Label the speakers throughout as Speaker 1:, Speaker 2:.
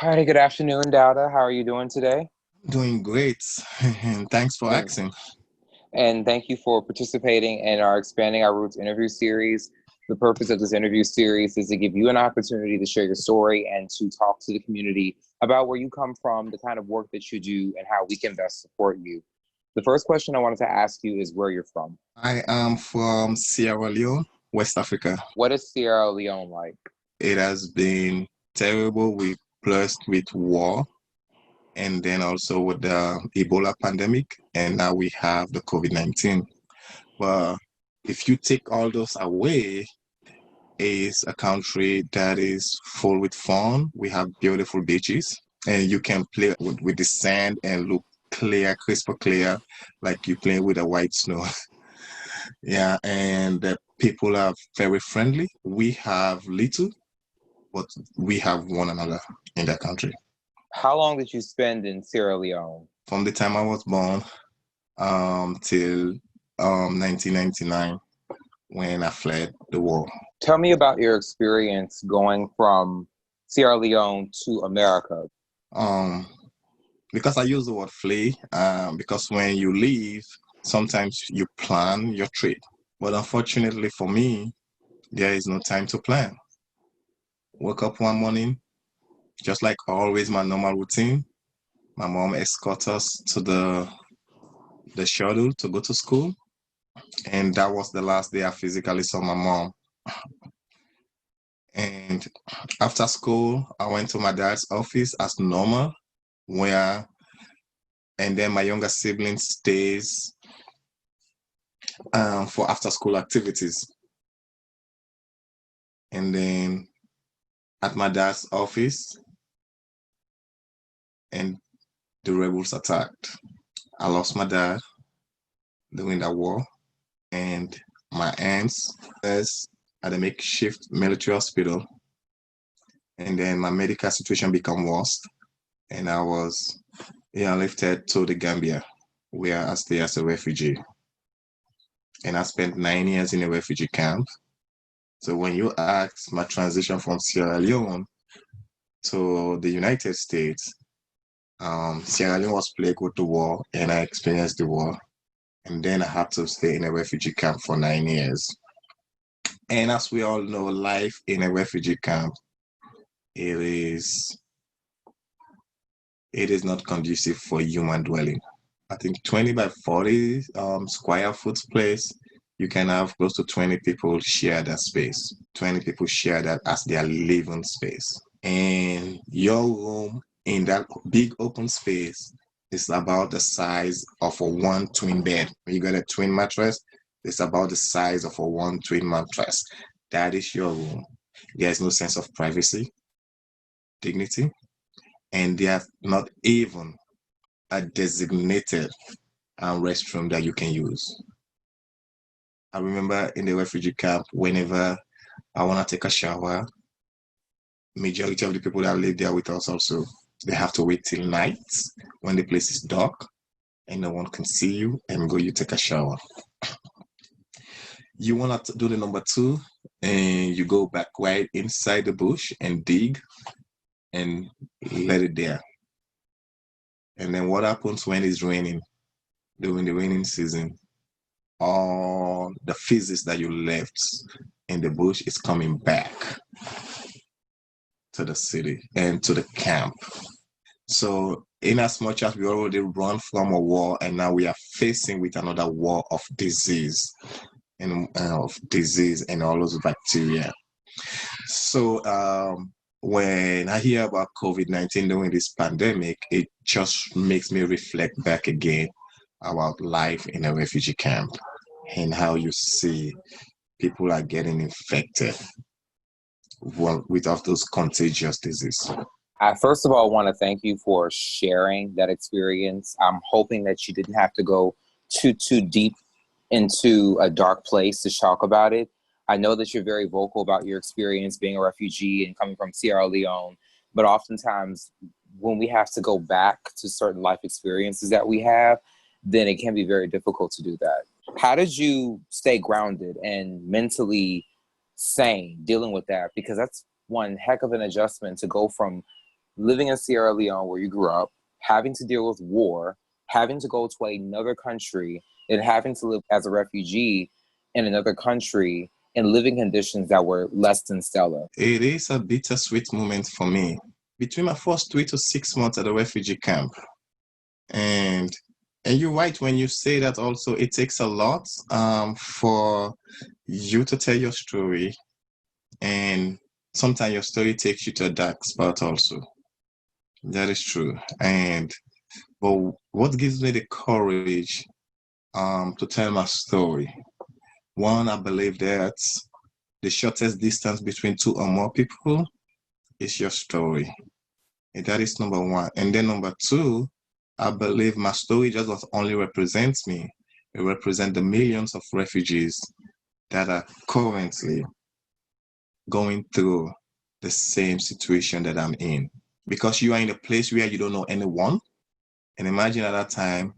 Speaker 1: Hi, good afternoon, Dauda. How are you doing today?
Speaker 2: Doing great, and thanks for
Speaker 1: Good.
Speaker 2: asking.
Speaker 1: And thank you for participating in our Expanding Our Roots interview series. The purpose of this interview series is to give you an opportunity to share your story and to talk to the community about where you come from, the kind of work that you do, and how we can best support you. The first question I wanted to ask you is where you're from.
Speaker 2: I am from Sierra Leone, West Africa.
Speaker 1: What is Sierra Leone like?
Speaker 2: It has been terrible with plus with war and then also with the Ebola pandemic, and now we have the COVID-19. But if you take all those away, it's a country that is full with fun. We have beautiful beaches, and you can play with the sand and look clear, crystal clear, like you play with a white snow. Yeah, and the people are very friendly. We have little, but we have one another in that country.
Speaker 1: How long did you spend in Sierra Leone?
Speaker 2: From the time I was born till 1999 when I fled the war.
Speaker 1: Tell me about your experience going from Sierra Leone to America.
Speaker 2: Um, because I use the word flee, because when you leave, sometimes you plan your trip. But unfortunately for me, there is no time to plan. Woke up one morning, just like always, my normal routine. My mom escorted us to the shuttle to go to school, and that was the last day I physically saw my mom. And after school, I went to my dad's office as normal, where and then my younger sibling stays for after school activities. And then at my dad's office, and the rebels attacked. I lost my dad during that war, and my aunts is at a makeshift military hospital. And then my medical situation became worse, and I was airlifted to the Gambia, where I stay as a refugee. And I spent 9 years in a refugee camp. So when you ask my transition from Sierra Leone to the United States, Sierra Leone was plagued with the war, and I experienced the war. And then I had to stay in a refugee camp for 9 years. And as we all know, life in a refugee camp, it is it is not conducive for human dwelling. I think 20 by 40 square foot place, you can have close to 20 people share that space. 20 people share that as their living space. And your room in that big open space is about the size of a one twin bed. When you got a twin mattress, it's about the size of a one twin mattress. That is your room. There's no sense of privacy, dignity, and there's not even a designated restroom that you can use. I remember in the refugee camp, whenever I want to take a shower, majority of the people that live there with us also, they have to wait till night when the place is dark and no one can see you and go you take a shower. You want to do the number two and you go back right inside the bush and dig and let it there. And then what happens when it's raining during the raining season? All the physics that you left in the bush is coming back to the city and to the camp. So in as much as we already run from a war and now we are facing with another war of disease and all those bacteria. So when I hear about COVID-19 during this pandemic, it just makes me reflect back again about life in a refugee camp and how you see people are getting infected with of those contagious diseases.
Speaker 1: I first of all want to thank you for sharing that experience. I'm hoping that you didn't have to go too deep into a dark place to talk about it. I know that you're very vocal about your experience being a refugee and coming from Sierra Leone, but oftentimes when we have to go back to certain life experiences that we have, then it can be very difficult to do that. How did you stay grounded and mentally sane dealing with that? Because that's one heck of an adjustment to go from living in Sierra Leone where you grew up, having to deal with war, having to go to another country, and having to live as a refugee in another country in living conditions that were less than stellar?
Speaker 2: It is a bittersweet moment for me. Between my first 3 to 6 months at the refugee camp, and you're right when you say that also it takes a lot for you to tell your story, and sometimes your story takes you to a dark spot also. That is true. But what gives me the courage to tell my story? One, I believe that the shortest distance between two or more people is your story. And that is number one. And then number two, I believe my story just not only represents me, it represents the millions of refugees that are currently going through the same situation that I'm in. Because you are in a place where you don't know anyone. And imagine at that time,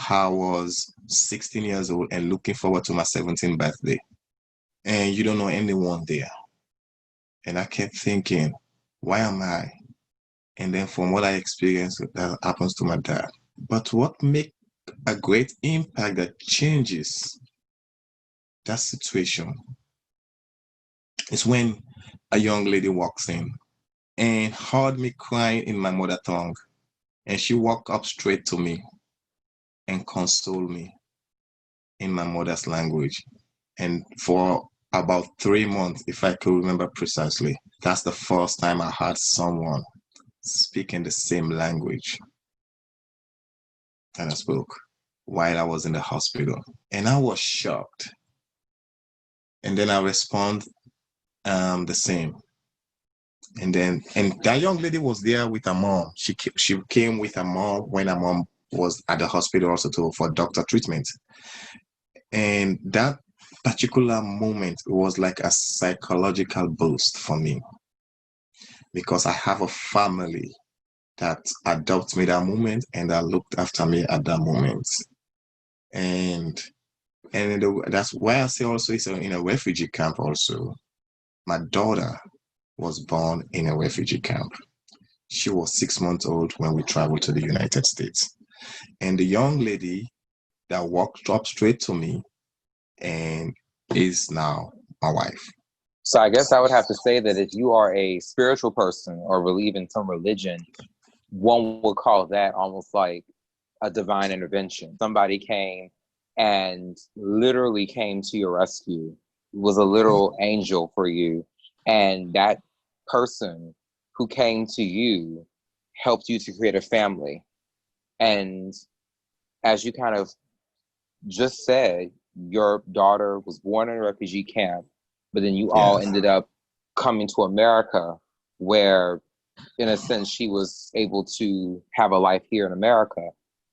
Speaker 2: I was 16 years old and looking forward to my 17th birthday. And you don't know anyone there. And I kept thinking, why am I? And then from what I experienced, that happens to my dad. But what makes a great impact that changes that situation is when a young lady walks in and heard me crying in my mother tongue. And she walked up straight to me and consoled me in my mother's language. And for about 3 months, if I could remember precisely, that's the first time I heard someone speaking the same language that I spoke while I was in the hospital. And I was shocked. And then I respond the same. And that young lady was there with her mom. She came with her mom when her mom was at the hospital also for doctor treatment. And that particular moment was like a psychological boost for me, because I have a family that adopted me that moment and that looked after me at that moment. And that's why I say also it's in a refugee camp also. My daughter was born in a refugee camp. She was 6 months old when we traveled to the United States. And the young lady that walked up straight to me and is now my wife.
Speaker 1: So I guess I would have to say that if you are a spiritual person or believe in some religion, one would call that almost like a divine intervention. Somebody came and literally came to your rescue, was a literal angel for you. And that person who came to you helped you to create a family. And as you kind of just said, your daughter was born in a refugee camp, but then you all ended up coming to America, where in a sense she was able to have a life here in America.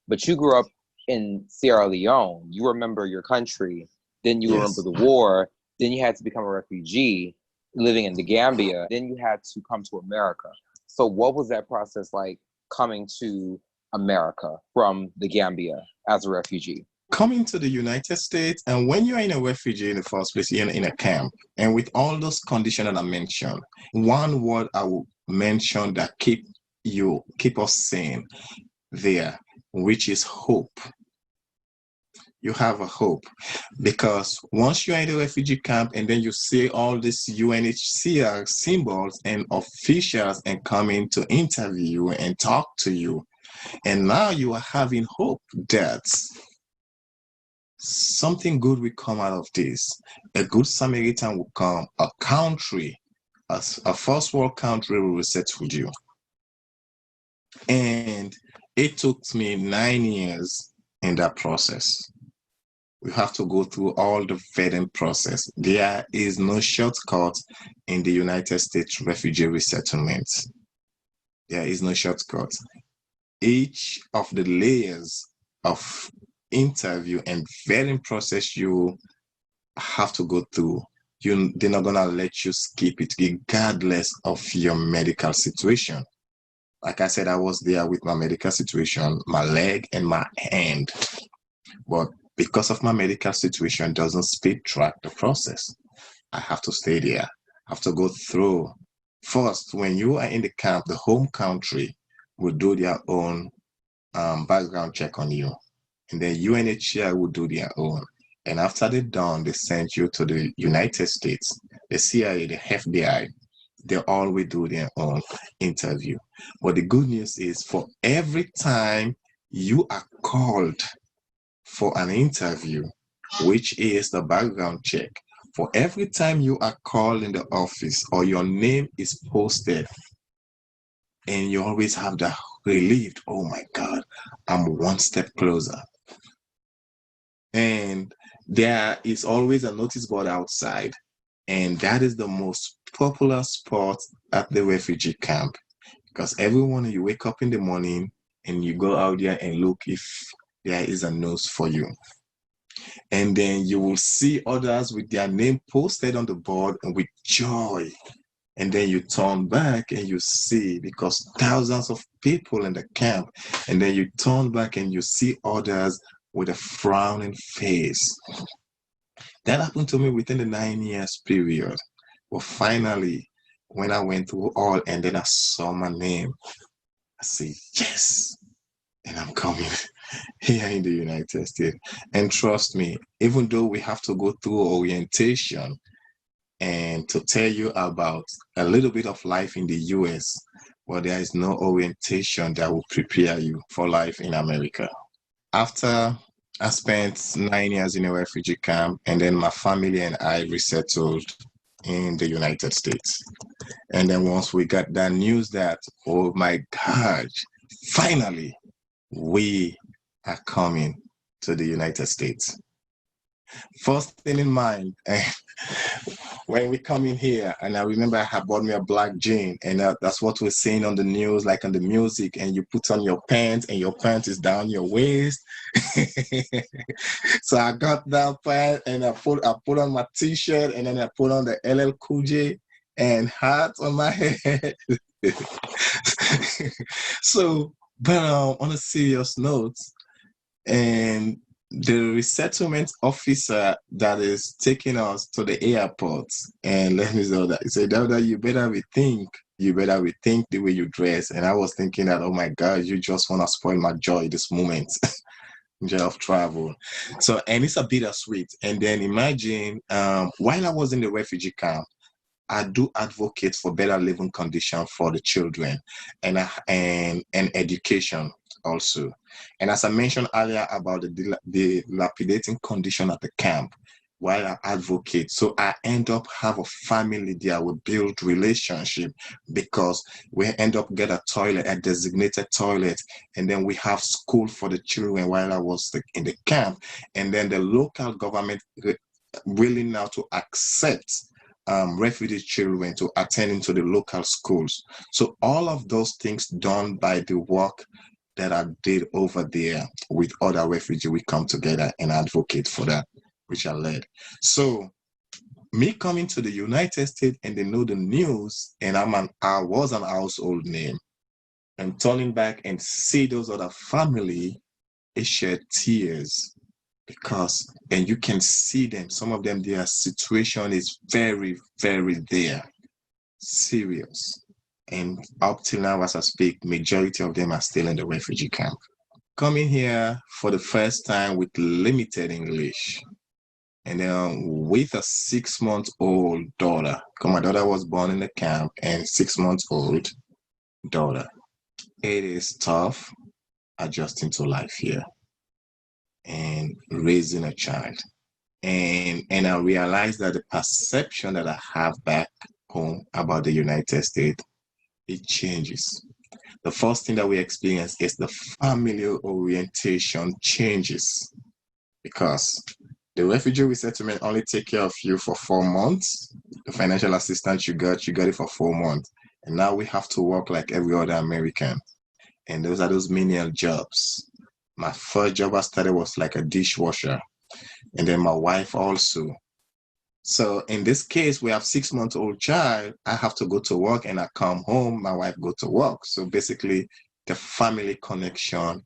Speaker 1: But you grew up in Sierra Leone. You remember your country, then you remember the war, then you had to become a refugee living in the Gambia, then you had to come to America. So what was that process like, coming to America from the Gambia as a refugee?
Speaker 2: Coming to the United States, and when you're in a refugee in the first place, you're in a camp, and with all those conditions that I mentioned, one word I will mention that keep us sane there, which is hope. You have a hope, because once you're in the refugee camp and then you see all these UNHCR symbols and officials and coming to interview you and talk to you, and now you are having hope that something good will come out of this. A good Samaritan will come, a country, a first world country will resettle you. And it took me 9 years in that process. We have to go through all the vetting process. There is no shortcut in the United States refugee resettlement. There is no shortcut. Each of the layers of interview and vetting process you have to go through, they're not gonna let you skip it regardless of your medical situation. Like I said, I was there with my medical situation, my leg and my hand, but because of my medical situation doesn't speed track the process. I have to stay there. I have to go through First, when you are in the camp, the home country will do their own background check on you. And then UNHCR will do their own. And after they're done, they send you to the United States, the CIA, the FBI. They all will do their own interview. But the good news is for every time you are called for an interview, which is the background check, for every time you are called in the office or your name is posted, and you always have that relieved, oh my God, I'm one step closer. And there is always a notice board outside, and that is the most popular spot at the refugee camp, because every morning you wake up in the morning and you go out there and look if there is a note for you. And then you will see others with their name posted on the board and with joy. And then you turn back and you see, because thousands of people in the camp, and then you turn back and you see others with a frowning face. That happened to me within the 9 years period. But finally, when I went through all and then I saw my name, I said, yes, and I'm coming here in the United States. And trust me, even though we have to go through orientation and to tell you about a little bit of life in the US, well, there is no orientation that will prepare you for life in America. After I spent 9 years in a refugee camp, and then my family and I resettled in the United States. And then once we got that news that, oh my God, finally, we are coming to the United States. First thing in mind, when we come in here, and I remember I had bought me a black jean, and that's what we're seeing on the news, like on the music, and you put on your pants, and your pants is down your waist. So I got that pant, and I put on my t-shirt, and then I put on the LL Cool J and hat on my head. So, but on a serious note, and the resettlement officer that is taking us to the airport, and let me know that he said, Dauda, you better rethink the way you dress. And I was thinking that, oh my God, you just want to spoil my joy this moment. Joy of travel. So, and it's a bittersweet. And then imagine, while I was in the refugee camp, I do advocate for better living conditions for the children and education also. And as I mentioned earlier about the dilapidating condition at the camp, while I advocate, so I end up have a family there, we build relationship, because we end up get a toilet, a designated toilet, and then we have school for the children while I was in the camp. And then the local government willing now to accept refugee children to attend into the local schools. So all of those things done by the work that I did over there with other refugees, we come together and advocate for that, which I led. So me coming to the United States and they know the news, and I was an household name, and turning back and see those other family, it shed tears. Because, and you can see them, some of them, their situation is very, very there, serious. And up till now, as I speak, majority of them are still in the refugee camp. Coming here for the first time with limited English, and then with a 6-month-old daughter, because my daughter was born in the camp, and 6-month-old daughter. It is tough adjusting to life here and raising a child. And I realized that the perception that I have back home about the United States, it changes. The first thing that we experience is the family orientation changes, because the refugee resettlement only take care of you for 4 months. The financial assistance you got it for 4 months. And now we have to work like every other American. And those are those menial jobs. My first job I started was like a dishwasher. And then my wife also. So in this case, we have 6-month-old child. I have to go to work and I come home, my wife go to work. So basically the family connection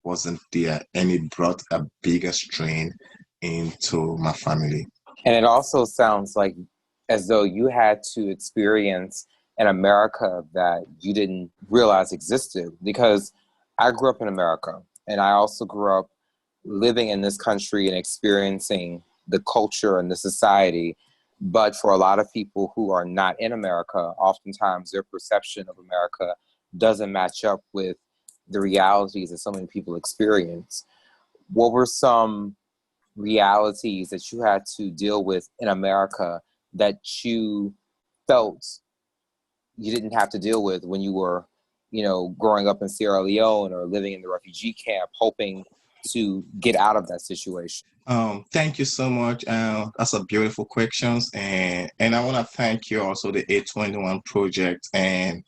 Speaker 2: wasn't there, and it brought a bigger strain into my family.
Speaker 1: And it also sounds like as though you had to experience in America that you didn't realize existed? Because I grew up in America, and I also grew up living in this country and experiencing the culture and the society. But for a lot of people who are not in America, oftentimes their perception of America doesn't match up with the realities that so many people experience. What were some realities that you had to deal with in America that you felt you didn't have to deal with when you were, growing up in Sierra Leone or living in the refugee camp, hoping to get out of that situation?
Speaker 2: Thank you so much. That's a beautiful questions, and I want to thank you also the 821 project and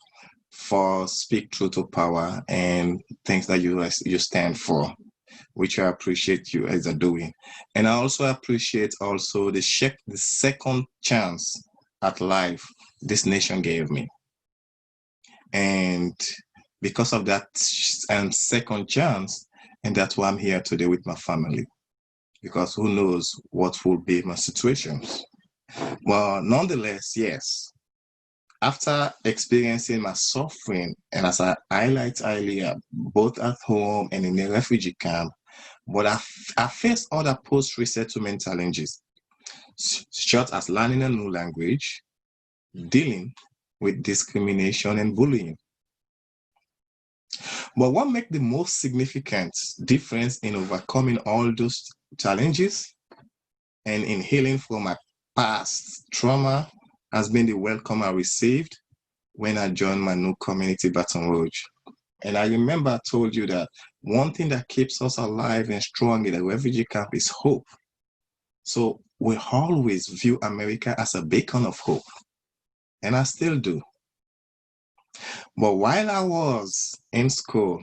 Speaker 2: for Speak Truth to Power and things that you stand for, which I appreciate you as a doing, and I also appreciate also the second chance at life this nation gave me, and because of that second chance, and that's why I'm here today with my family. Because who knows what will be my situations. Well, nonetheless, yes, after experiencing my suffering, and as I highlighted earlier, both at home and in a refugee camp, but I faced other post-resettlement challenges, such as learning a new language, dealing with discrimination and bullying. But what makes the most significant difference in overcoming all those challenges and in healing from my past trauma has been the welcome I received when I joined my new community, Baton Rouge. And I remember I told you that one thing that keeps us alive and strong in the refugee camp is hope. So we always view America as a beacon of hope, and I still do. But while I was in school,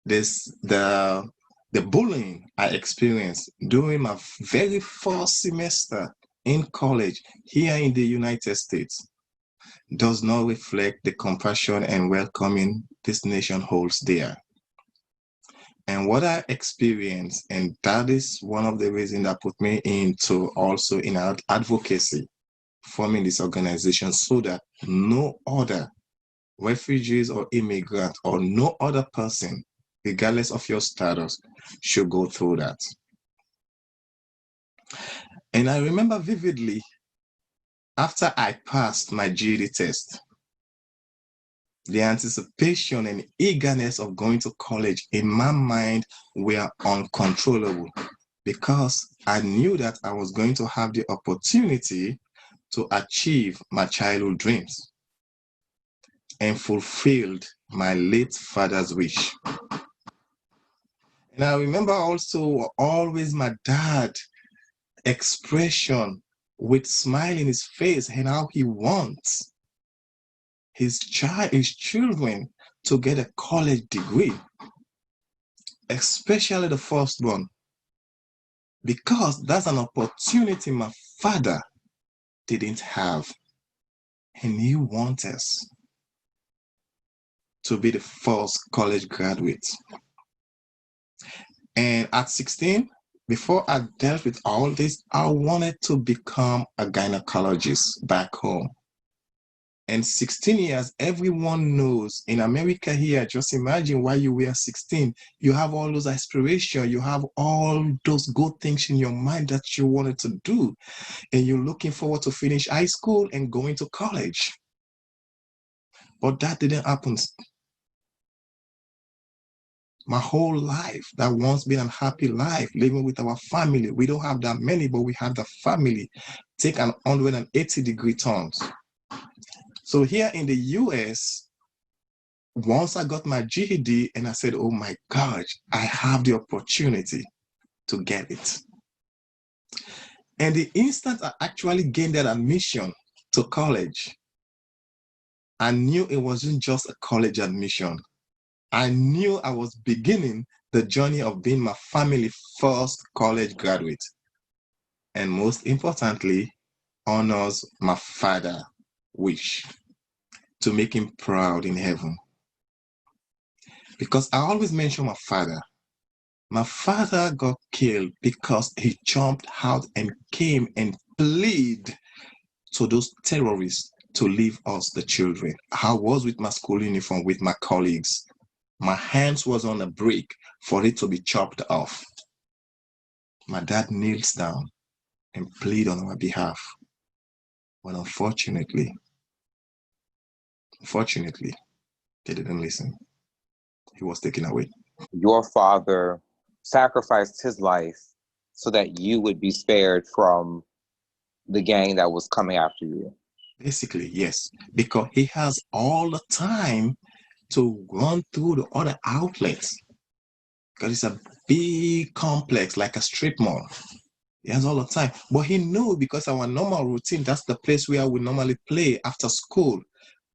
Speaker 2: the bullying I experienced during my very first semester in college here in the United States does not reflect the compassion and welcoming this nation holds there. And what I experienced, and that is one of the reasons that put me into also in advocacy, forming this organization so that no other refugees or immigrant or no other person, regardless of your status, should go through that. And I remember vividly, after I passed my GED test, the anticipation and eagerness of going to college in my mind were uncontrollable because I knew that I was going to have the opportunity to achieve my childhood dreams and fulfilled my late father's wish. And I remember also always my dad expression with smile in his face and how he wants his children to get a college degree, especially the first one, because that's an opportunity my father didn't have, and he wants us to be the first college graduate. And at 16, before I dealt with all this, I wanted to become a gynecologist back home. And 16 years, everyone knows in America here, just imagine while you were 16, you have all those aspirations, you have all those good things in your mind that you wanted to do. And you're looking forward to finish high school and going to college. But that didn't happen. My whole life, that once been a happy life, living with our family. We don't have that many, but we have the family. Take an 180-degree turns. So here in the US, once I got my GED and I said, oh my gosh, I have the opportunity to get it. And the instant I actually gained that admission to college, I knew it wasn't just a college admission. I knew I was beginning the journey of being my family's first college graduate. And most importantly, honors my father's wish to make him proud in heaven. Because I always mention my father. My father got killed because he jumped out and came and pleaded to those terrorists to leave us, the children. I was with my school uniform, with my colleagues. My hands was on a brake for it to be chopped off. My dad kneels down and plead on our behalf. But unfortunately, they didn't listen. He was taken away.
Speaker 1: Your father sacrificed his life so that you would be spared from the gang that was coming after you.
Speaker 2: Basically, yes, because he has all the time to run through the other outlets. Because it's a big complex, like a strip mall. He has all the time. But he knew, because our normal routine, that's the place where we normally play after school.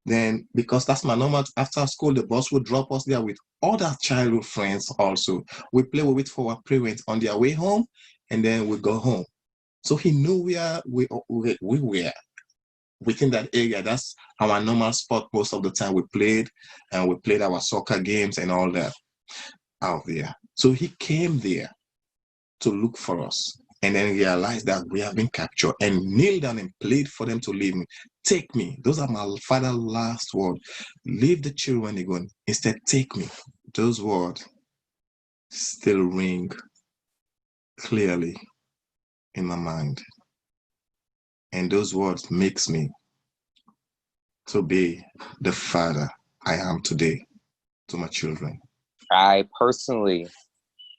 Speaker 2: Then, because that's my normal, after school, the bus would drop us there with other childhood friends also. We play, we wait for our parents on their way home, and then we go home. So he knew where we were within that area. That's our normal spot. Most of the time we played, and we played our soccer games and all that out there. So he came there to look for us, and then realized that we have been captured, and kneeled down and plead for them to leave me. Take me. Those are my father's last words. Leave the children when they go. Instead, take me. Those words still ring clearly in my mind. And those words makes me to be the father I am today to my children.
Speaker 1: I personally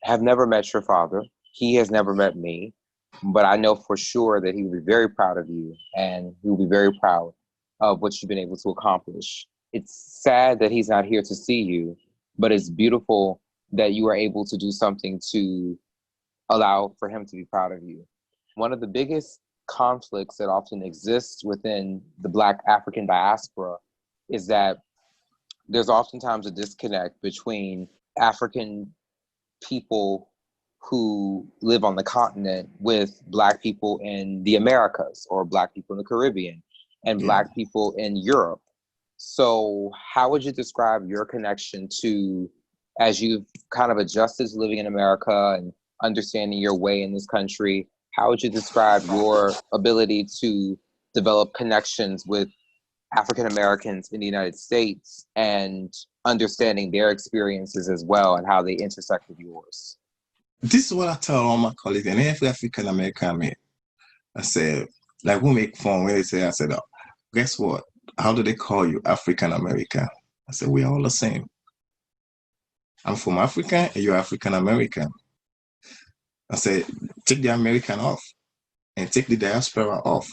Speaker 1: have never met your father. He has never met me, but I know for sure that he will be very proud of you, and he will be very proud of what you've been able to accomplish. It's sad that he's not here to see you, but it's beautiful that you are able to do something to allow for him to be proud of you. One of the biggest conflicts that often exists within the Black African diaspora is that there's oftentimes a disconnect between African people who live on the continent with Black people in the Americas, or Black people in the Caribbean, and Black people in Europe. So how would you describe your connection to, as you've kind of adjusted to living in America and understanding your way in this country, how would you describe your ability to develop connections with African Americans in the United States and understanding their experiences as well and how they intersect with yours?
Speaker 2: This is what I tell all my colleagues, and every African American I meet. I say, like, we make fun when they say, I said, oh, guess what? How do they call you? African American. I said, we're all the same. I'm from Africa and you're African American. I said, take the American off and take the diaspora off.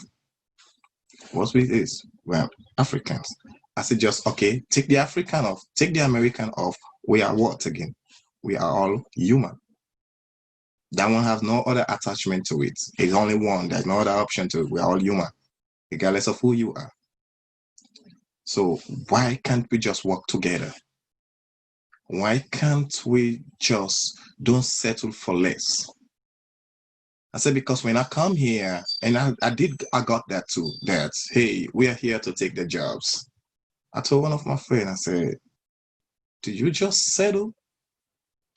Speaker 2: What it is? We're Africans. I said, just, okay, take the African off, take the American off. We are what again? We are all human. That one has no other attachment to it. It's only one. There's no other option to it. We're all human, regardless of who you are. So why can't we just work together? Why can't we just don't settle for less? I said, because when I come here, and I got that too, that, hey, we are here to take the jobs. I told one of my friends, I said, do you just settle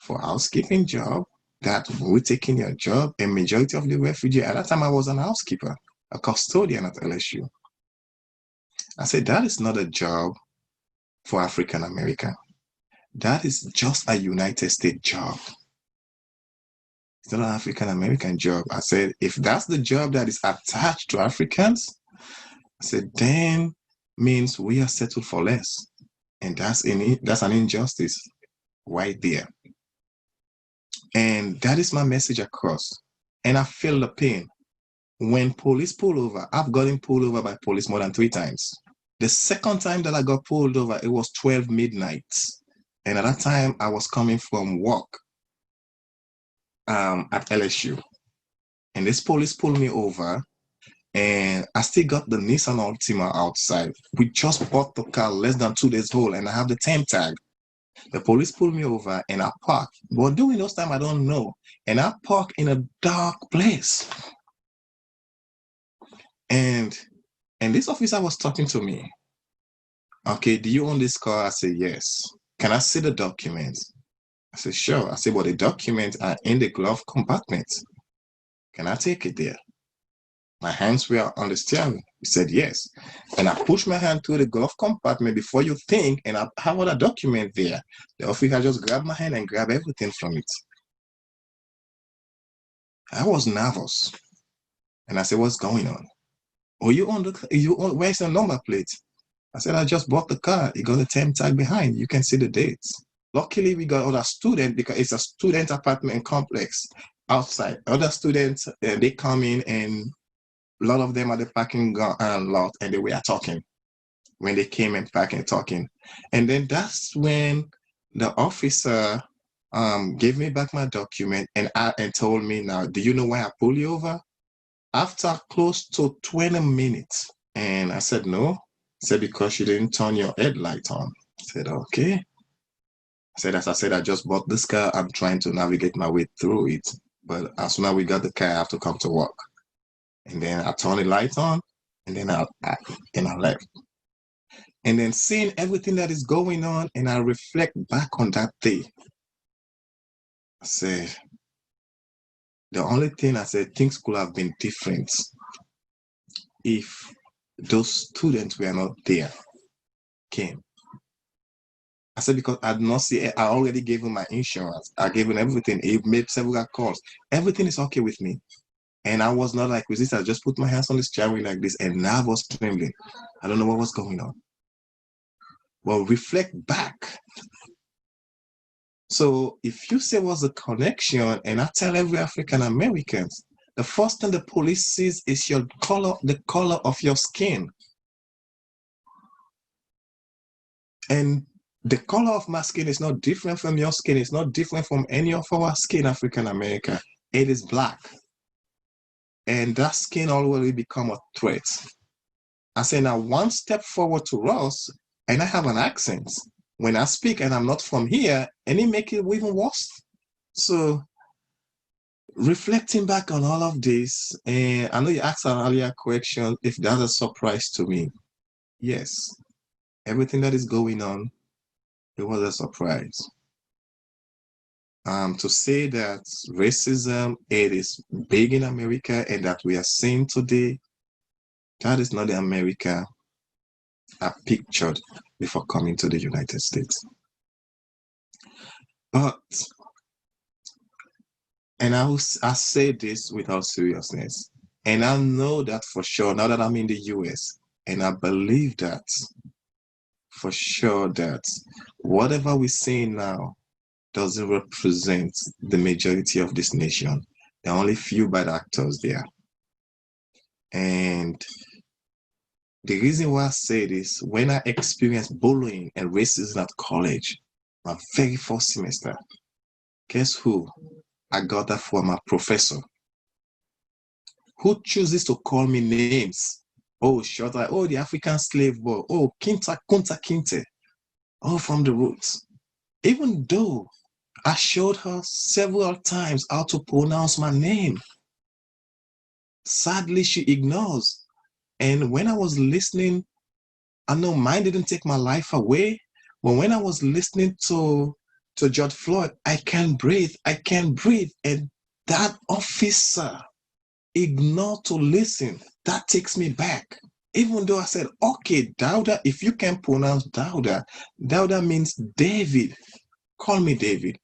Speaker 2: for housekeeping job? That we're taking your job? A majority of the refugee, at that time I was an housekeeper, a custodian at LSU. I said, that is not a job for African American. That is just a United States job. It's not an African American job. I said, if that's the job that is attached to Africans, I said, then means we are settled for less. And that's an injustice right there. And that is my message across. And I feel the pain. When police pull over, I've gotten pulled over by police more than 3 times. The second time that I got pulled over, it was 12 midnight. And at that time, I was coming from work at LSU. And this police pulled me over, and I still got the Nissan Altima outside. We just bought the car less than 2 days old, and I have the temp tag. The police pulled me over, and I parked. But during those time, I don't know. And I parked in a dark place. And this officer was talking to me. Okay, do you own this car? I said, yes. Can I see the documents? I said, sure. I said, but the documents are in the glove compartment. Can I take it there? My hands were on the steering He said, yes. And I pushed my hand to the glove compartment before you think, and I have a document there. The officer just grabbed my hand and grabbed everything from it. I was nervous. And I said, what's going on? Oh, where's the number plate? I said, I just bought the car. You got a temp tag behind. You can see the dates. Luckily, we got other students because it's a student apartment complex outside. Other students, they come in and a lot of them at the parking lot and they were talking when they came and parking talking. And then that's when the officer gave me back my document and told me, now, do you know why I pulled you over? After close to 20 minutes. And I said, no. He said, because you didn't turn your headlight on. I said, okay. I said, as I said, I just bought this car. I'm trying to navigate my way through it. But as soon as we got the car, I have to come to work. And then I turned the light on, and then I left. And then seeing everything that is going on, and I reflect back on that day. I said, the only thing I said, things could have been different if those students were not there, came. I said, because I did not see, I already gave him my insurance. I gave him everything. He made several calls. Everything is okay with me. And I was not like resist. I just put my hands on the steering like this, and now I was trembling. I don't know what was going on. Well, reflect back. So if you say what's the connection, and I tell every African American, the first thing the police sees is your color, the color of your skin. And the color of my skin is not different from your skin. It's not different from any of our skin, African American. It is black. And that skin already become a threat. I say now one step forward to us, and I have an accent when I speak, and I'm not from here, and it make it even worse. So reflecting back on all of this, and I know you asked an earlier question, if that's a surprise to me. Yes, everything that is going on, it was a surprise. To say that racism, it is big in America and that we are seeing today, that is not the America I pictured before coming to the United States. But, and I say this without seriousness, and I know that for sure, now that I'm in the US, and I believe that for sure that whatever we're seeing now doesn't represent the majority of this nation. There are only few bad actors there. And the reason why I say this, when I experienced bullying and racism at college, my very first semester, guess who? I got that from a professor who chooses to call me names. Oh, short like, oh, the African slave boy. Oh, Kinta, Kunta Kinte. Oh, from the roots. Even though I showed her several times how to pronounce my name, sadly, she ignores. And when I was listening, I know mine didn't take my life away, but when I was listening to George Floyd, I can't breathe. And that officer ignored to listen. That takes me back. Even though I said, okay, Dauda, if you can pronounce Dauda, Dauda means David. Call me David.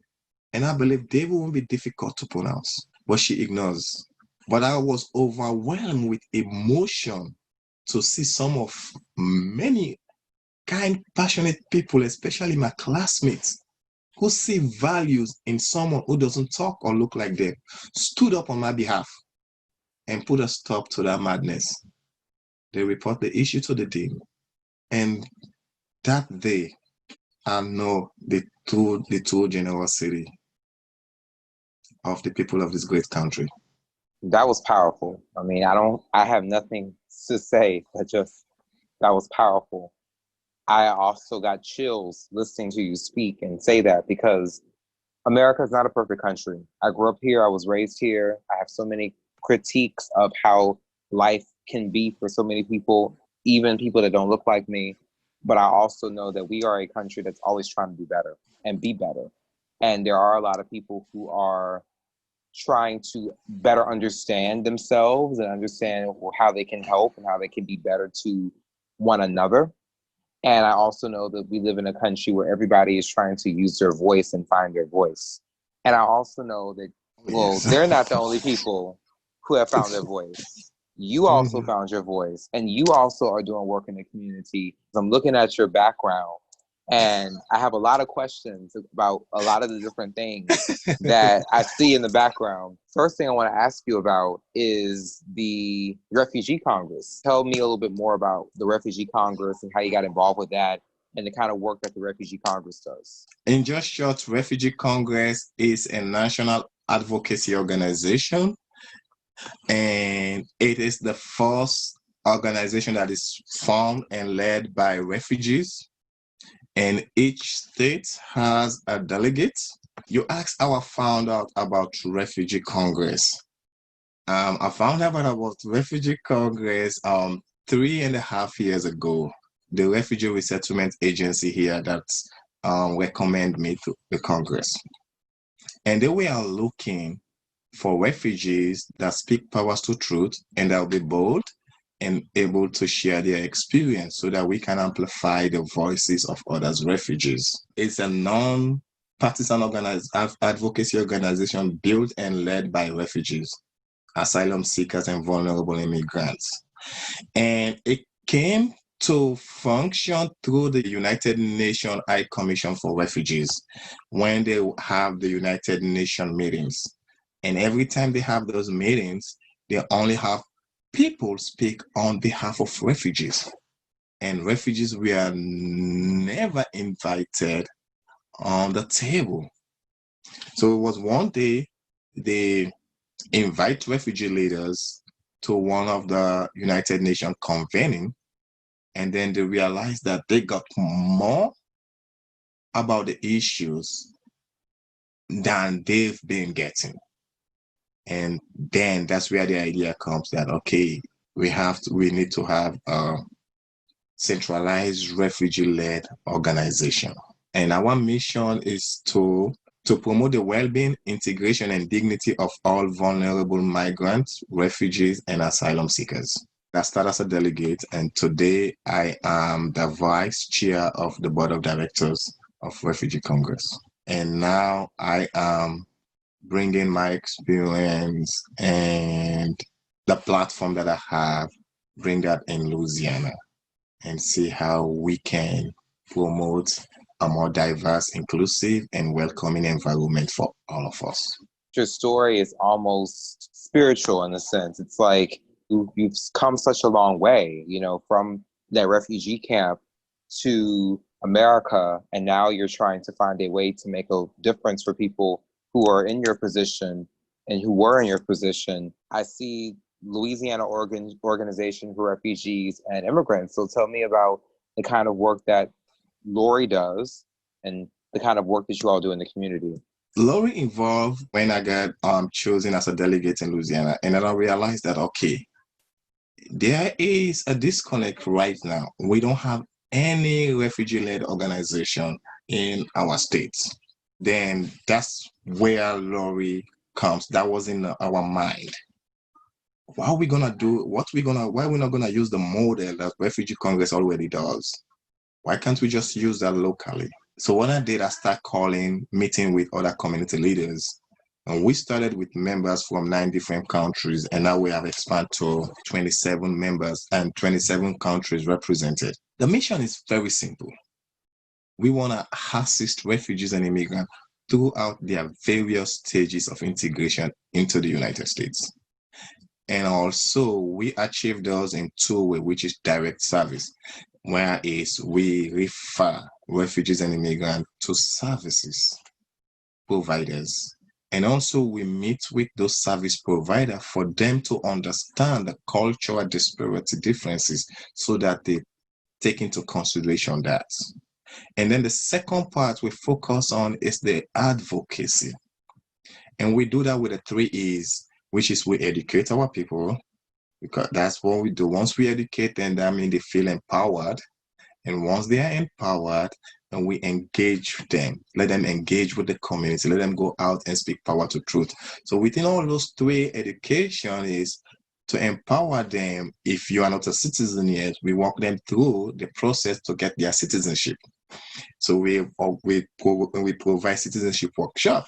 Speaker 2: And I believe David won't be difficult to pronounce, but she ignores. But I was overwhelmed with emotion to see some of many kind, passionate people, especially my classmates, who see values in someone who doesn't talk or look like them, stood up on my behalf and put a stop to that madness. They report the issue to the dean. And that day, I know the true generosity of the people of this great country.
Speaker 1: That was powerful. I mean, I have nothing to say, that was powerful. I also got chills listening to you speak and say that, because America is not a perfect country. I grew up here. I was raised here. I have so many critiques of how life can be for so many people, even people that don't look like me. But I also know that we are a country that's always trying to do better and be better. And there are a lot of people who are trying to better understand themselves and understand how they can help and how they can be better to one another. And I also know that we live in a country where everybody is trying to use their voice and find their voice. And I also know that, well,
Speaker 2: Yes.
Speaker 1: they're not the only people who have found their voice. You also
Speaker 2: Mhm.
Speaker 1: found your voice, and you also are doing work in the community. I'm looking at your background, and I have a lot of questions about a lot of the different things that I see in the background. First thing I want to ask you about is the Refugee Congress. Tell me a little bit more about the Refugee Congress and how you got involved with that and the kind of work that the Refugee Congress does.
Speaker 2: In just short, Refugee Congress is a national advocacy organization, and it is the first organization that is formed and led by refugees. And each state has a delegate. You asked how I found out about Refugee Congress. I found out about Refugee Congress 3.5 years ago. The Refugee Resettlement Agency here that recommended me to the Congress. And they were looking for refugees that speak powers to truth and that will be bold and able to share their experience so that we can amplify the voices of others refugees. It's a non-partisan advocacy organization built and led by refugees, asylum seekers, and vulnerable immigrants. And it came to function through the United Nations High Commission for Refugees when they have the United Nations meetings. And every time they have those meetings, they only have people speak on behalf of refugees. And refugees were never invited on the table. So it was one day they invite refugee leaders to one of the United Nations convening, and then they realized that they got more about the issues than they've been getting. And then that's where the idea comes that, okay, we need to have a centralized refugee-led organization. And our mission is to promote the well-being, integration, and dignity of all vulnerable migrants, refugees, and asylum seekers. I started as a delegate, and today I am the vice chair of the board of directors of Refugee Congress. And now I am bringing my experience and the platform that I have, bring that in Louisiana and see how we can promote a more diverse, inclusive, and welcoming environment for all of us.
Speaker 1: Your story is almost spiritual in a sense. It's like you've come such a long way, you know, from that refugee camp to America, and now you're trying to find a way to make a difference for people who are in your position and who were in your position. I see Louisiana Organization for Refugees and Immigrants. So tell me about the kind of work that Lori does and the kind of work that you all do in the community.
Speaker 2: Lori involved when I got chosen as a delegate in Louisiana, and then I realized that, okay, there is a disconnect right now. We don't have any refugee-led organization in our states. Then that's where Lori comes. That was in our mind. What are we gonna do? Why are we not gonna use the model that Refugee Congress already does? Why can't we just use that locally? So what I did, I started meeting with other community leaders. And we started with members from 9 different countries, and now we have expanded to 27 members and 27 countries represented. The mission is very simple. We want to assist refugees and immigrants throughout their various stages of integration into the United States. And also, we achieve those in 2 ways, which is direct service, whereas we refer refugees and immigrants to services providers. And also we meet with those service providers for them to understand the cultural disparity differences so that they take into consideration that. And then the second part we focus on is the advocacy. And we do that with the 3 E's, which is we educate our people, because that's what we do. Once we educate them, that means they feel empowered. And once they are empowered, and we engage them. Let them engage with the community. Let them go out and speak power to truth. So within all those three, education is to empower them. If you are not a citizen yet, we walk them through the process to get their citizenship. So we provide citizenship workshop.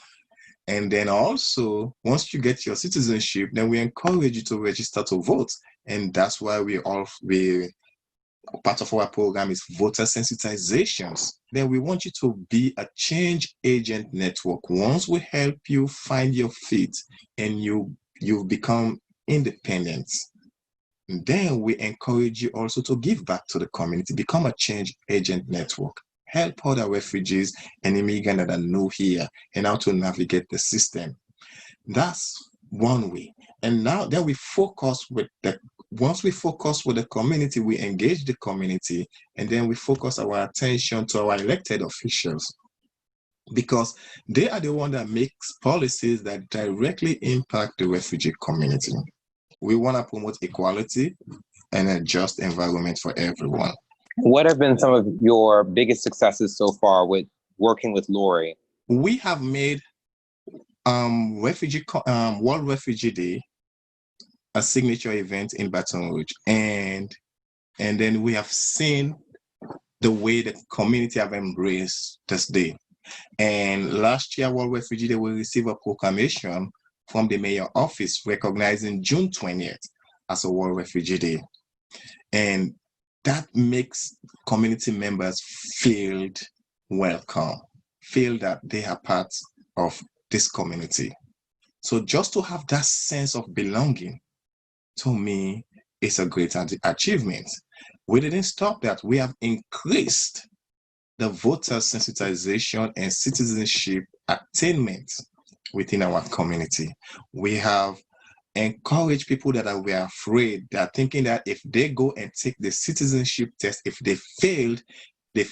Speaker 2: And then also, once you get your citizenship, then we encourage you to register to vote. And that's why part of our program is voter sensitizations. Then we want you to be a change agent network. Once we help you find your feet and you've become independent, then we encourage you also to give back to the community, become a change agent network. Help other refugees and immigrants that are new here and how to navigate the system. That's one way. And now then once we focus with the community, we engage the community, and then we focus our attention to our elected officials, because they are the one that makes policies that directly impact the refugee community. We want to promote equality and a just environment for everyone.
Speaker 1: What have been some of your biggest successes so far with working with Lori?
Speaker 2: We have made World Refugee Day a signature event in Baton Rouge, and then we have seen the way the community have embraced this day. And last year, World Refugee Day, we received a proclamation from the mayor office recognizing June 20th as a World Refugee Day. And that makes community members feel welcome, feel that they are part of this community. So just to have that sense of belonging, to me, is a great achievement. We didn't stop that. We have increased the voter sensitization and citizenship attainment within our community. We have encouraged people that were afraid, that are thinking that if they go and take the citizenship test, if they fail the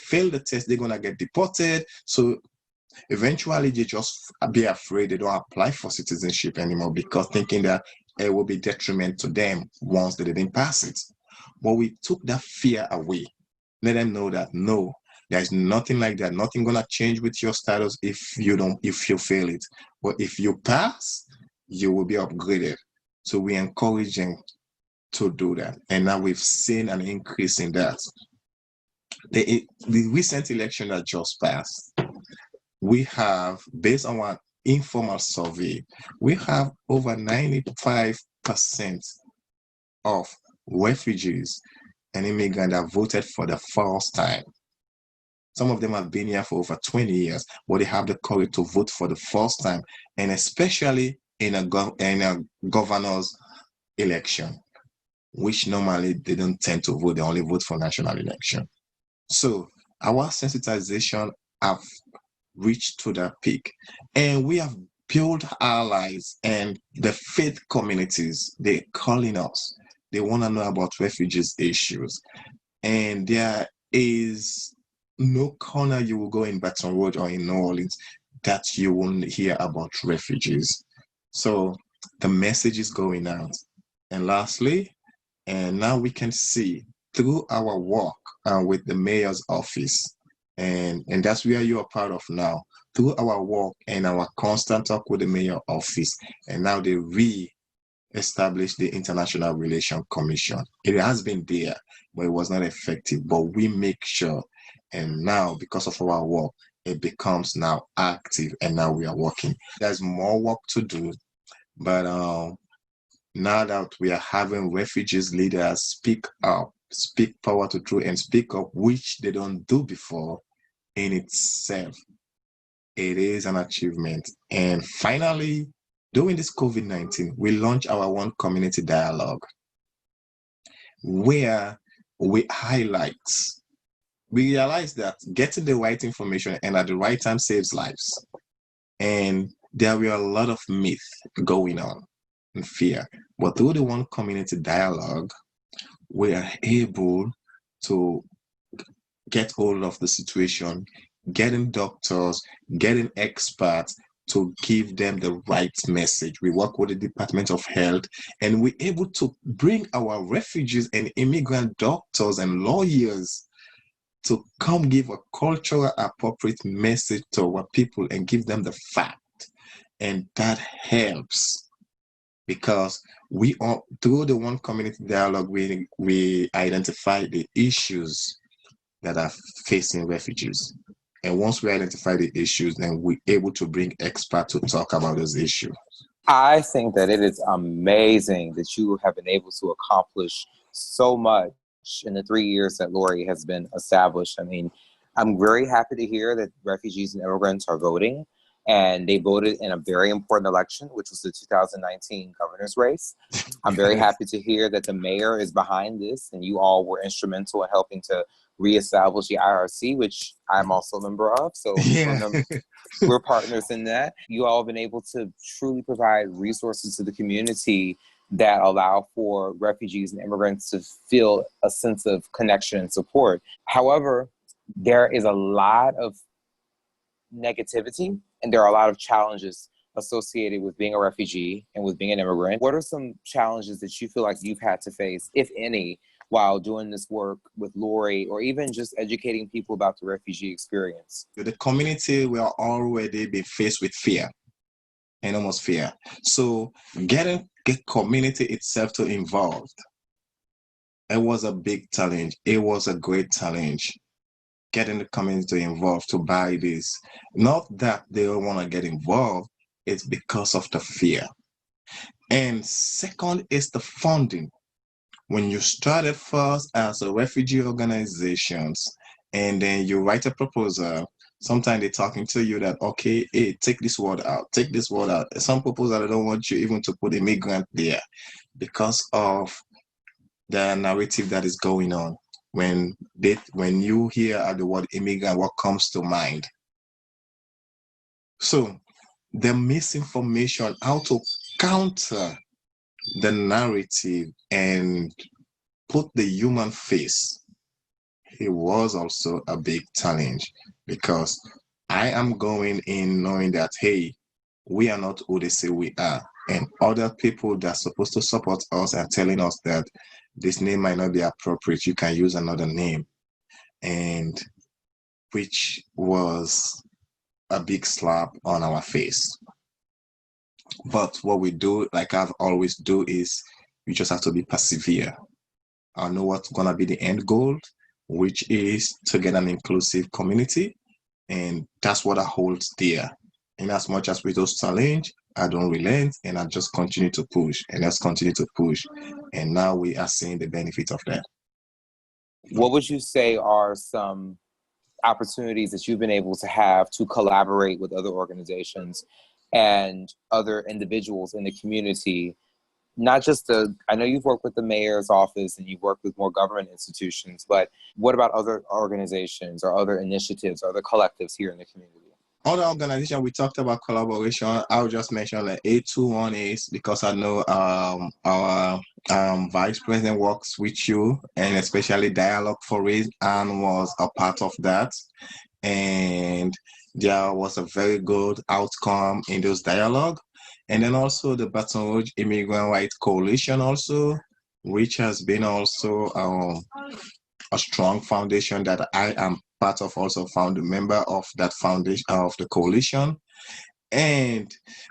Speaker 2: test, they're going to get deported. So eventually they just be afraid, they don't apply for citizenship anymore, because thinking that it will be detriment to them once they didn't pass it. But we took that fear away. Let them know that no, there's nothing like that. Nothing gonna change with your status if you fail it. But if you pass, you will be upgraded. So we encourage them to do that. And now we've seen an increase in that. The recent election that just passed, we have, based on our informal survey, we have over 95% of refugees and immigrants that voted for the first time. Some of them have been here for over 20 years, but they have the courage to vote for the first time, and especially in a governor's election, which normally they don't tend to vote, they only vote for national election. So our sensitization have reached to that peak, and we have built allies, and the faith communities, they're calling us. They want to know about refugees issues, and there is no corner you will go in Baton Rouge or in New Orleans that you won't hear about refugees. So the message is going out. And lastly, and now we can see through our work with the mayor's office, and that's where you are part of now, through our work and our constant talk with the mayor office, and now they re-established the International Relations Commission. It has been there, but it was not effective. But we make sure, and now because of our work, it becomes now active, and now we are working. There's more work to do, but now that we are having refugees leaders speak up, speak power to truth, and speak up, which they don't do before, in itself, it is an achievement. And finally, during this COVID-19, we launched our One Community Dialogue, where we highlight, we realize that getting the right information and at the right time saves lives. And there were a lot of myths going on and fear. But through the One Community Dialogue, we are able to get hold of the situation, getting doctors, getting experts to give them the right message. We work with the Department of Health, and we're able to bring our refugees and immigrant doctors and lawyers to come give a cultural appropriate message to our people and give them the fact. And that helps because we are, through the one community dialogue, we identify the issues that are facing refugees. And once we identify the issues, then we're able to bring experts to talk about those issues.
Speaker 1: I think that it is amazing that you have been able to accomplish so much in the 3 years that Lori has been established. I mean, I'm very happy to hear that refugees and immigrants are voting, and they voted in a very important election, which was the 2019 governor's race. I'm very happy to hear that the mayor is behind this, and you all were instrumental in helping to reestablish the IRC, which I'm also a member of. So we're partners in that. You all have been able to truly provide resources to the community that allow for refugees and immigrants to feel a sense of connection and support. However, there is a lot of negativity and there are a lot of challenges associated with being a refugee and with being an immigrant. What are some challenges that you feel like you've had to face, if any, while doing this work with Lori, or even just educating people about the refugee experience?
Speaker 2: The community will already be faced with fear, enormous fear. So getting the community itself to involved, it was a big challenge. It was a great challenge. Getting the community involved to buy this. Not that they don't want to get involved, it's because of the fear. And second is the funding. When you started first as a refugee organizations, and then you write a proposal, sometimes they're talking to you that, okay, hey, take this word out, take this word out. Some proposals don't want you even to put immigrant there because of the narrative that is going on. When you hear the word immigrant, what comes to mind? So the misinformation, how to counter the narrative and put the human face, it was also a big challenge because I am going in knowing that, hey, we are not who they say we are. And other people that are supposed to support us are telling us that this name might not be appropriate. You can use another name. And which was a big slap on our face. But what we do, like I've always do, is you just have to be persevere. I know what's gonna be the end goal, which is to get an inclusive community, and that's what I hold dear. And as much as we those challenge, I don't relent, and I just continue to push, and let's continue to push. And now we are seeing the benefit of that.
Speaker 1: What would you say are some opportunities that you've been able to have to collaborate with other organizations and other individuals in the community? Not just I know you've worked with the mayor's office and you've worked with more government institutions, but what about other organizations or other initiatives or other collectives here in the community?
Speaker 2: Other organization, we talked about collaboration. I'll just mention like A21As because I know our vice president works with you, and especially Dialogue for Race, and was a part of that. And there was a very good outcome in those dialogue. And then also the Baton Rouge Immigrant Rights Coalition also, which has been also a strong foundation that I am part of, also founder member of that foundation of the coalition. And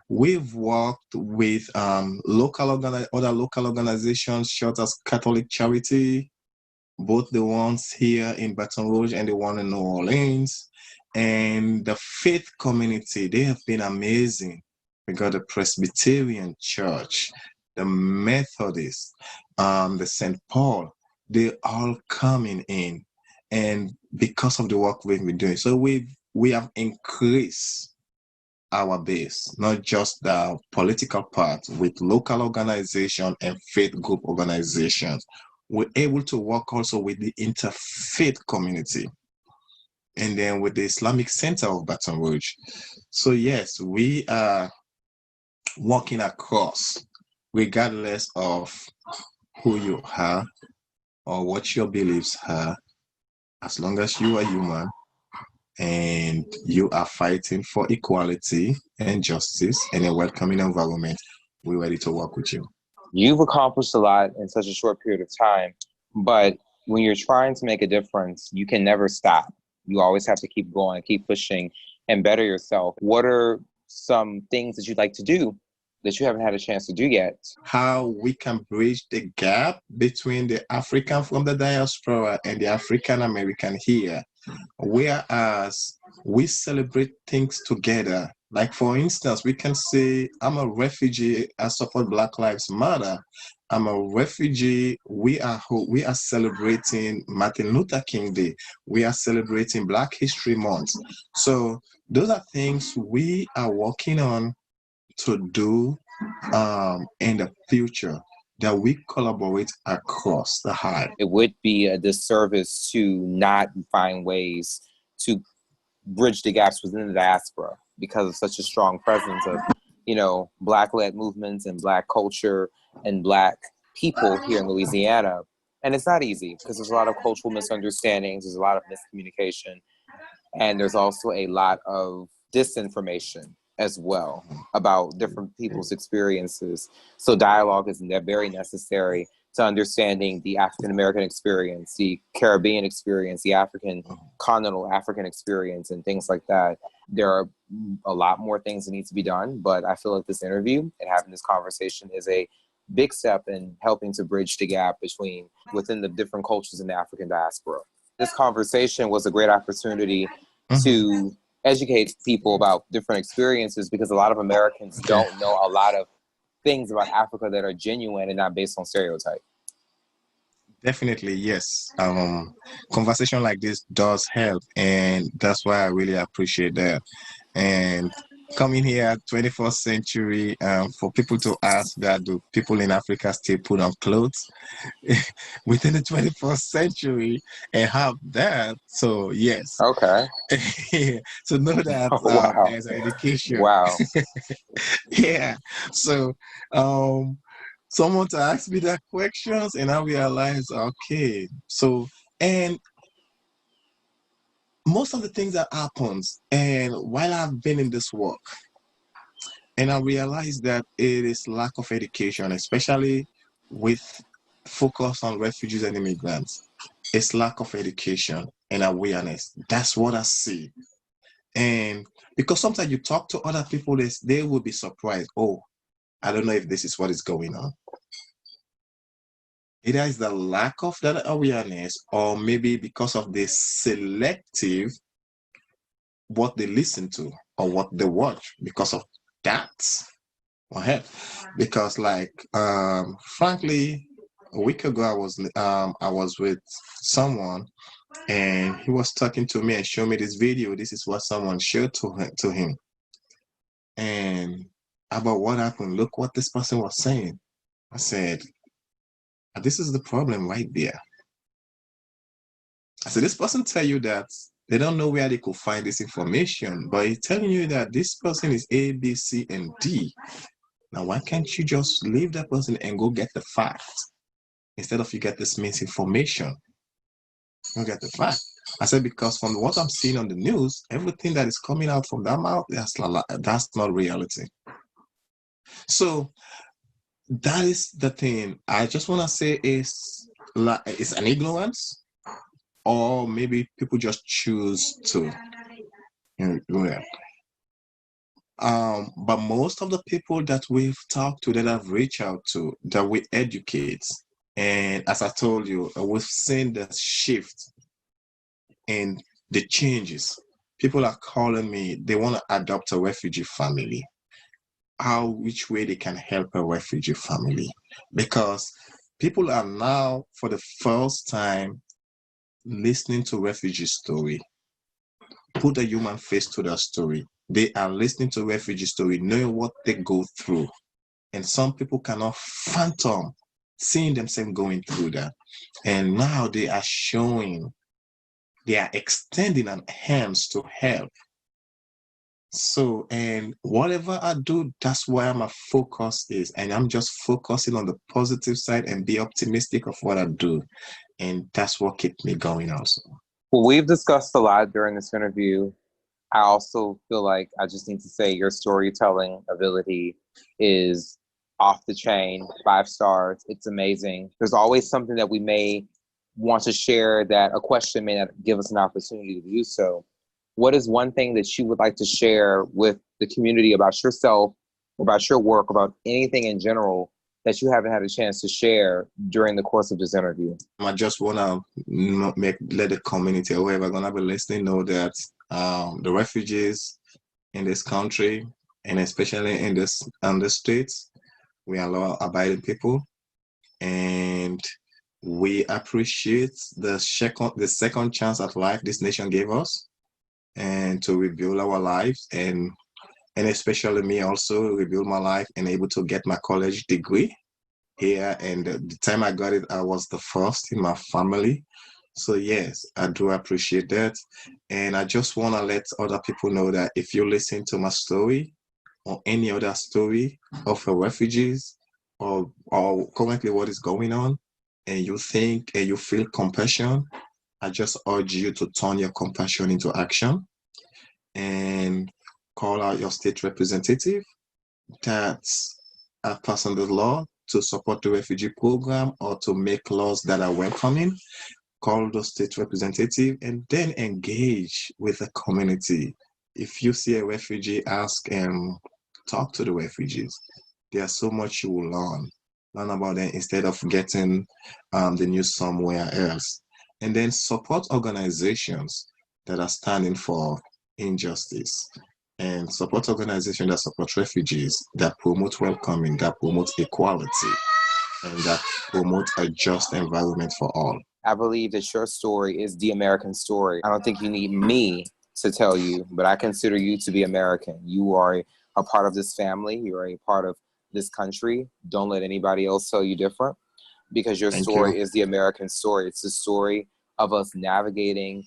Speaker 2: we've worked with other local organizations, such as Catholic Charity, both the ones here in Baton Rouge and the one in New Orleans. And the faith community, they have been amazing. We got the Presbyterian Church, the Methodist, the St. Paul, they all coming in. And because of the work we've been doing, so we have increased our base, not just the political part, with local organization and faith group organizations. We're able to work also with the interfaith community, and then with the Islamic Center of Baton Rouge. So yes, we are working across, regardless of who you are or what your beliefs are, as long as you are human and you are fighting for equality and justice and a welcoming environment, we're ready to work with you.
Speaker 1: You've accomplished a lot in such a short period of time, but when you're trying to make a difference, you can never stop. You always have to keep going, keep pushing, and better yourself. What are some things that you'd like to do that you haven't had a chance to do yet?
Speaker 2: How we can bridge the gap between the African from the diaspora and the African American here, whereas we celebrate things together. Like for instance, we can say, I'm a refugee, I support Black Lives Matter. I'm a refugee, we are celebrating Martin Luther King Day. We are celebrating Black History Month. So those are things we are working on to do in the future, that we collaborate across the hive.
Speaker 1: It would be a disservice to not find ways to bridge the gaps within the diaspora because of such a strong presence of, Black-led movements and Black culture and Black people here in Louisiana. And it's not easy because there's a lot of cultural misunderstandings, there's a lot of miscommunication, and there's also a lot of disinformation as well about different people's experiences. So dialogue is very necessary to understanding the African American experience, the Caribbean experience, the continental African experience, and things like that. There are a lot more things that need to be done, but I feel like this interview and having this conversation is a big step in helping to bridge the gap within the different cultures in the African diaspora. This conversation was a great opportunity to educate people about different experiences, because a lot of Americans don't know a lot of things about Africa that are genuine and not based on stereotype.
Speaker 2: Definitely, yes. Conversation like this does help, and that's why I really appreciate that. And coming here 21st century, for people to ask that, do people in Africa still put on clothes within the 21st century and have that? So yes.
Speaker 1: Okay.
Speaker 2: So know that
Speaker 1: Wow.
Speaker 2: as an education.
Speaker 1: Wow.
Speaker 2: Yeah. So someone to ask me that questions, and I realize, okay, so, and most of the things that happens, and while I've been in this work, and I realized that it is lack of education, especially with focus on refugees and immigrants. It's lack of education and awareness. That's what I see. And because sometimes you talk to other people, they will be surprised. Oh, I don't know if this is what is going on. Either is the lack of that awareness, or maybe because of the selective what they listen to or what they watch because of that. Because frankly, a week ago I was with someone, and he was talking to me and showed me this video. This is what someone showed to him. And about what happened, look what this person was saying. I said, this is the problem right there. I said, this person tell you that they don't know where they could find this information, but he's telling you that this person is A, B, C, and D. Now, why can't you just leave that person and go get the fact instead of you get this misinformation? Go get the fact. I said, because from what I'm seeing on the news, everything that is coming out from that mouth, that's not reality. So that is the thing. I just want to say it's an ignorance, or maybe people just choose to do that. But most of the people that we've talked to, that I've reached out to, that we educate, and as I told you, we've seen the shift and the changes. People are calling me, they want to adopt a refugee family. Which way they can help a refugee family? Because people are now, for the first time, listening to refugee story. Put a human face to their story. They are listening to refugee story, knowing what they go through. And some people cannot fathom seeing themselves going through that. And now they are extending an hands to help. So, and whatever I do, that's where my focus is. And I'm just focusing on the positive side and be optimistic of what I do. And that's what keeps me going also.
Speaker 1: Well, we've discussed a lot during this interview. I also feel like I just need to say your storytelling ability is off the chain, 5 stars. It's amazing. There's always something that we may want to share that a question may not give us an opportunity to do so, what is one thing that you would like to share with the community about yourself, about your work, about anything in general that you haven't had a chance to share during the course of this interview?
Speaker 2: I just want to let the community, whoever going to be listening, know that the refugees in this country, and especially in the states, we are law-abiding people, and we appreciate the second chance at life this nation gave us, and to rebuild our lives, and especially me also rebuild my life and able to get my college degree here. And the time I got it, I was the first in my family. So yes, I do appreciate that. And I just want to let other people know that if you listen to my story or any other story of the refugees, or currently what is going on, and you think and you feel compassion, I just urge you to turn your compassion into action and call out your state representative that's passing the law to support the refugee program or to make laws that are welcoming. Call the state representative and then engage with the community. If you see a refugee, ask and talk to the refugees. There's so much you will learn about them instead of getting the news somewhere else. And then support organizations that are standing for injustice, and support organizations that support refugees, that promote welcoming, that promote equality, and that promote a just environment for all.
Speaker 1: I believe that your story is the American story. I don't think you need me to tell you, but I consider you to be American. You are a part of this family. You are a part of this country. Don't let anybody else tell you different, because your story is the American story. It's the story of us navigating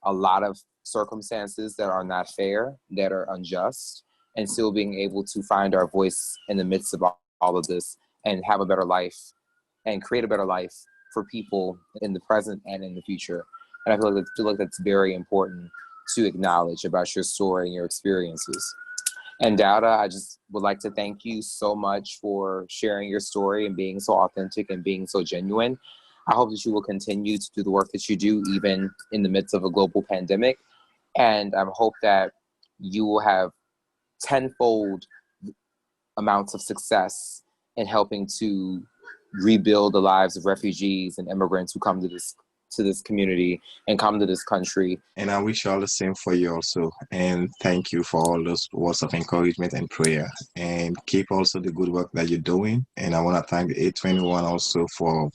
Speaker 1: a lot of circumstances that are not fair, that are unjust, and still being able to find our voice in the midst of all of this and have a better life and create a better life for people in the present and in the future. And I feel like that's very important to acknowledge about your story and your experiences. And Dauda, I just would like to thank you so much for sharing your story and being so authentic and being so genuine. I hope that you will continue to do the work that you do, even in the midst of a global pandemic. And I hope that you will have tenfold amounts of success in helping to rebuild the lives of refugees and immigrants who come to this community and come to this country.
Speaker 2: And I wish all the same for you also. And thank you for all those words of encouragement and prayer. And keep also the good work that you're doing. And I want to thank the 821 also for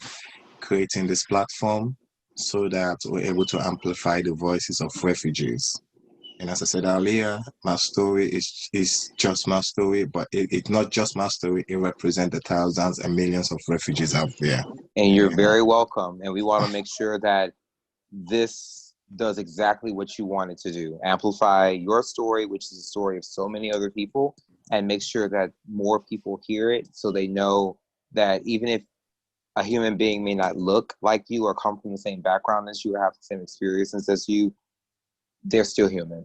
Speaker 2: creating this platform so that we're able to amplify the voices of refugees. And as I said earlier, my story is just my story, but it's not just my story. It represents the thousands and millions of refugees out there.
Speaker 1: And you're very welcome. And we want to make sure that this does exactly what you want it to do. Amplify your story, which is the story of so many other people, and make sure that more people hear it so they know that even if a human being may not look like you or come from the same background as you or have the same experiences as you, they're still human.